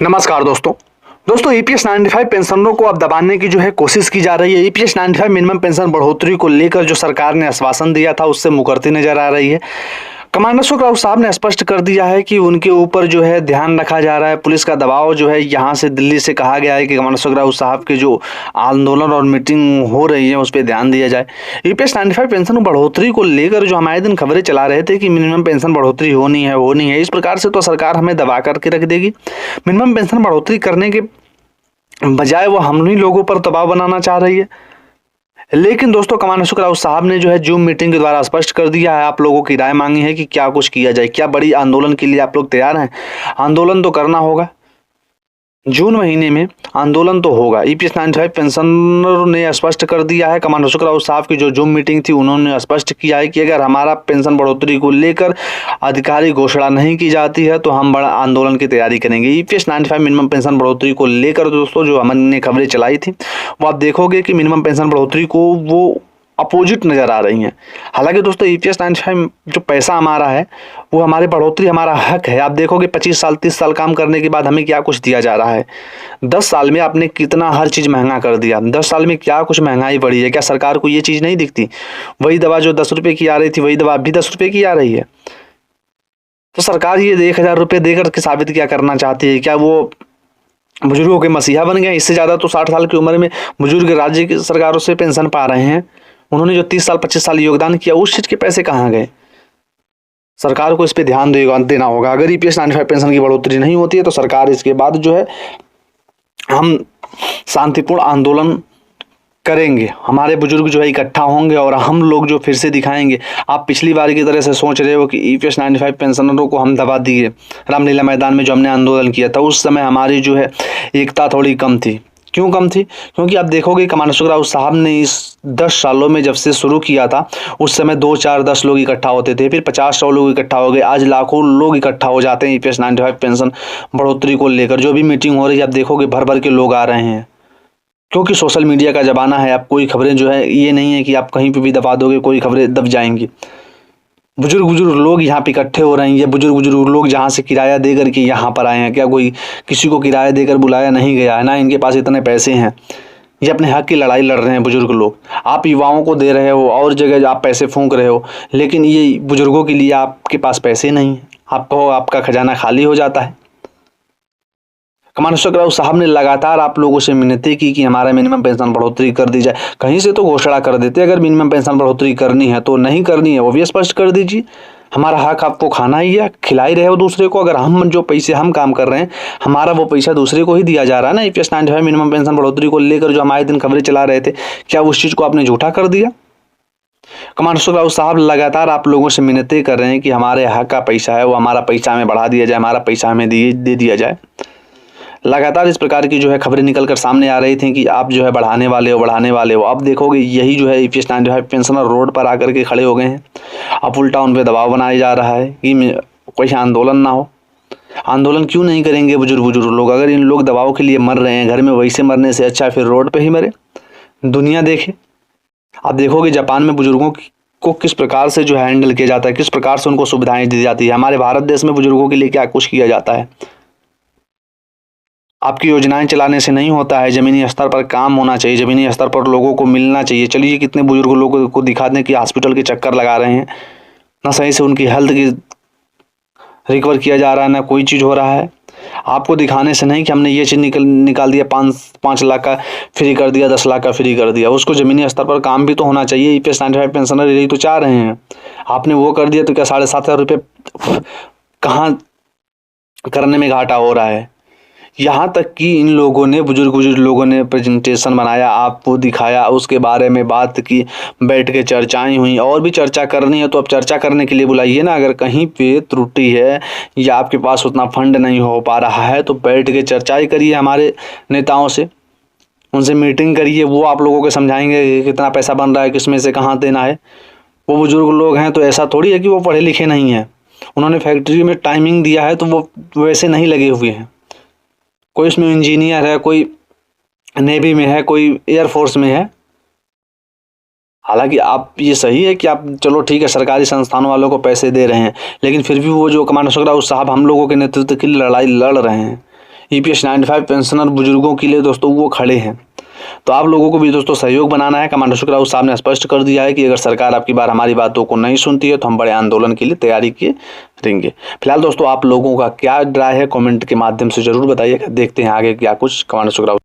नमस्कार दोस्तों ईपीएस 95 पेंशनरों को अब दबाने की जो है कोशिश की जा रही है। ईपीएस 95 मिनिमम पेंशन बढ़ोतरी को लेकर जो सरकार ने आश्वासन दिया था उससे मुकरती नजर आ रही है। कमांडर अशोक राउत साहब ने स्पष्ट कर दिया है कि उनके ऊपर जो है ध्यान रखा जा रहा है, पुलिस का दबाव जो है यहाँ से दिल्ली से कहा गया है कि कमांडर अशोक राउत साहब के जो आंदोलन और मीटिंग हो रही है उस पर ध्यान दिया जाए। ईपीएस 95 पेंशन बढ़ोतरी को लेकर जो हमारे दिन खबरें चला रहे थे कि मिनिमम पेंशन बढ़ोतरी होनी है, इस प्रकार से तो सरकार हमें दबा करके रख देगी। मिनिमम पेंशन बढ़ोतरी करने के बजाय वो हम ही लोगों पर दबाव बनाना चाह रही है। लेकिन दोस्तों कमांडर अशोक राउत साहब ने जो है जूम मीटिंग के द्वारा स्पष्ट कर दिया है, आप लोगों की राय मांगी है कि क्या कुछ किया जाए, क्या बड़ी आंदोलन के लिए आप लोग तैयार हैं। आंदोलन तो करना होगा, जून महीने में आंदोलन तो होगा। ईपीएस 95 पेंशनर ने स्पष्ट कर दिया है, कमांडर अशोक राउत साहब की जो जूम मीटिंग थी उन्होंने स्पष्ट किया है कि अगर हमारा पेंशन बढ़ोतरी को लेकर आधिकारिक घोषणा नहीं की जाती है तो हम बड़ा आंदोलन की तैयारी करेंगे। ईपीएस 95 मिनिमम पेंशन बढ़ोतरी को लेकर दोस्तों जो हमने खबरें चलाई थी वो आप देखोगे कि मिनिमम पेंशन बढ़ोतरी को वो अपोजिट नज़र आ रही हैं। हालांकि दोस्तों ईपीएस 95 जो पैसा हमारा है वो हमारी बढ़ोतरी हमारा हक है। आप देखोगे 25 साल 30 साल काम करने के बाद हमें क्या कुछ दिया जा रहा है। 10 साल में आपने कितना हर चीज़ महंगा कर दिया, 10 साल में क्या कुछ महंगाई बढ़ी है। क्या सरकार को ये चीज़ नहीं दिखती? वही दवा जो 10 रुपये की आ रही थी वही दवा अभी 10 रुपये की आ रही है। तो सरकार ये 1000 रुपये देकर के साबित क्या करना चाहती है? क्या वो बुजुर्गों के मसीहा बन गए? इससे ज़्यादा तो 60 साल की उम्र में बुजुर्ग राज्य की सरकारों से पेंशन पा रहे हैं। उन्होंने जो 30 साल 25 साल योगदान किया उस चीज़ के पैसे कहाँ गए? सरकार को इस पे ध्यान देना होगा। अगर ईपीएस 95 पेंशन की बढ़ोतरी नहीं होती है तो सरकार इसके बाद जो है हम शांतिपूर्ण आंदोलन करेंगे, हमारे बुजुर्ग जो है इकट्ठा होंगे और हम लोग जो फिर से दिखाएंगे। आप पिछली बार की तरह से सोच रहे हो कि ईपीएस 95 पेंशनरों को हम दबा दिए। रामलीला मैदान में जो हमने आंदोलन किया था उस समय हमारी जो है एकता थोड़ी कम थी। क्यों कम थी? क्योंकि आप देखोगे कमांडर अशोक राउत साहब ने इस 10 सालों में जब से शुरू किया था उस समय 2 4 10 लोग इकट्ठा होते थे, फिर 50-100 लोग इकट्ठा हो गए, आज लाखों लोग इकट्ठा हो जाते हैं ईपीएस 95 पेंशन बढ़ोतरी को लेकर। जो भी मीटिंग हो रही है आप देखोगे भर भर के लोग आ रहे हैं, क्योंकि सोशल मीडिया का ज़माना है। आप कोई खबरें जो है ये नहीं है कि आप कहीं पर भी दबा दोगे, कोई खबरें दब जाएंगी। बुजुर्ग लोग यहाँ पे इकट्ठे हो रहे हैं। ये बुजुर्ग लोग जहाँ से किराया दे करके यहाँ पर आए हैं। क्या कोई किसी को किराया देकर बुलाया नहीं गया है? ना इनके पास इतने पैसे हैं। ये अपने हक की लड़ाई लड़ रहे हैं बुजुर्ग लोग। आप युवाओं को दे रहे हो और जगह आप पैसे फूंक रहे हो, लेकिन ये बुजुर्गों के लिए आपके पास पैसे नहीं है। आपको आपका खजाना खाली हो जाता है। कमांडर अशोक राउत साहब ने लगातार आप लोगों से मिन्नतें की कि हमारा मिनिमम पेंशन बढ़ोतरी कर दी जाए। कहीं से तो घोषणा कर देते, अगर मिनिमम पेंशन बढ़ोतरी करनी है तो नहीं करनी है वो भी स्पष्ट कर दीजिए। हमारा हक आपको खाना ही है, खिला ही रहे हो दूसरे को। अगर हम जो पैसे हम काम कर रहे हैं हमारा वो पैसा दूसरे को ही दिया जा रहा है ना। ईपीएस 95 मिनिमम पेंशन बढ़ोतरी को लेकर जो हमारे दिन खबरें चला रहे थे, क्या उस चीज़ को आपने झूठा कर दिया? कमांडर अशोक राउत साहब लगातार आप लोगों से मिन्नतें कर रहे हैं कि हमारे हक का पैसा है वो हमारा पैसा हमें बढ़ा दिया जाए, हमारा पैसा हमें दे दिया जाए। लगातार इस प्रकार की जो है खबरें निकल कर सामने आ रही थी कि आप जो है बढ़ाने वाले हो। अब देखोगे यही जो है ईपीएस 95 पेंशनर रोड पर आकर के खड़े हो गए हैं। अब उल्टा उन पर दबाव बनाया जा रहा है कि कोई आंदोलन ना हो। आंदोलन क्यों नहीं करेंगे बुजुर्ग लोग? अगर इन लोग दबाव के लिए मर रहे हैं घर में, वैसे मरने से अच्छा फिर रोड पर ही मरे, दुनिया देखे। आप देखोगे जापान में बुजुर्गों को किस प्रकार से जो है हैंडल किया जाता है, किस प्रकार से उनको सुविधाएं दी जाती है। हमारे भारत देश में बुजुर्गों के लिए क्या कुछ किया जाता है? आपकी योजनाएं चलाने से नहीं होता है, ज़मीनी स्तर पर काम होना चाहिए, ज़मीनी स्तर पर लोगों को मिलना चाहिए। चलिए कितने बुजुर्ग लोगों को दिखा दें कि हॉस्पिटल के चक्कर लगा रहे हैं, ना सही से उनकी हेल्थ की रिकवर किया जा रहा है, ना कोई चीज़ हो रहा है। आपको दिखाने से नहीं कि हमने ये चीज़ निकाल दिया, 5 लाख का फ्री कर दिया, 10 लाख का फ्री कर दिया। उसको ज़मीनी स्तर पर काम भी तो होना चाहिए। ईपीएस 95 पेंशनर यही तो चाह रहे हैं। आपने वो कर दिया तो क्या 7,500 रुपये कहाँ करने में घाटा हो रहा है? यहाँ तक कि इन लोगों ने बुजुर्ग लोगों ने प्रेजेंटेशन बनाया, आपको दिखाया, उसके बारे में बात की, बैठ के चर्चाएं हुई। और भी चर्चा करनी है तो अब चर्चा करने के लिए बुलाइए ना। अगर कहीं पे त्रुटि है या आपके पास उतना फंड नहीं हो पा रहा है तो बैठ के चर्चाएं करिए हमारे नेताओं से, उनसे मीटिंग करिए। वो आप लोगों को समझाएंगे कि कितना पैसा बन रहा है, किस में से कहाँ देना है। वो बुजुर्ग लोग हैं तो ऐसा थोड़ी है कि वो पढ़े लिखे नहीं हैं। उन्होंने फैक्ट्री में टाइमिंग दिया है तो वो वैसे नहीं लगे हुए हैं। कोई इसमें इंजीनियर है, कोई नेवी में है, कोई एयरफोर्स में है। हालांकि आप ये सही है कि आप चलो ठीक है सरकारी संस्थानों वालों को पैसे दे रहे हैं, लेकिन फिर भी वो जो कमांडर अशोक राउत साहब हम लोगों के नेतृत्व की लड़ाई लड़ रहे हैं, EPS 95 पेंशनर बुजुर्गों के लिए दोस्तों वो खड़े हैं। तो आप लोगों को भी दोस्तों सहयोग बनाना है। कमांडर अशोक राउत साहब ने स्पष्ट कर दिया है कि अगर सरकार आपकी बार हमारी बातों को नहीं सुनती है तो हम बड़े आंदोलन के लिए तैयारी किए रहेंगे। फिलहाल दोस्तों आप लोगों का क्या राय है कमेंट के माध्यम से जरूर बताइएगा। देखते हैं आगे क्या कुछ कमांडर अशोक राउत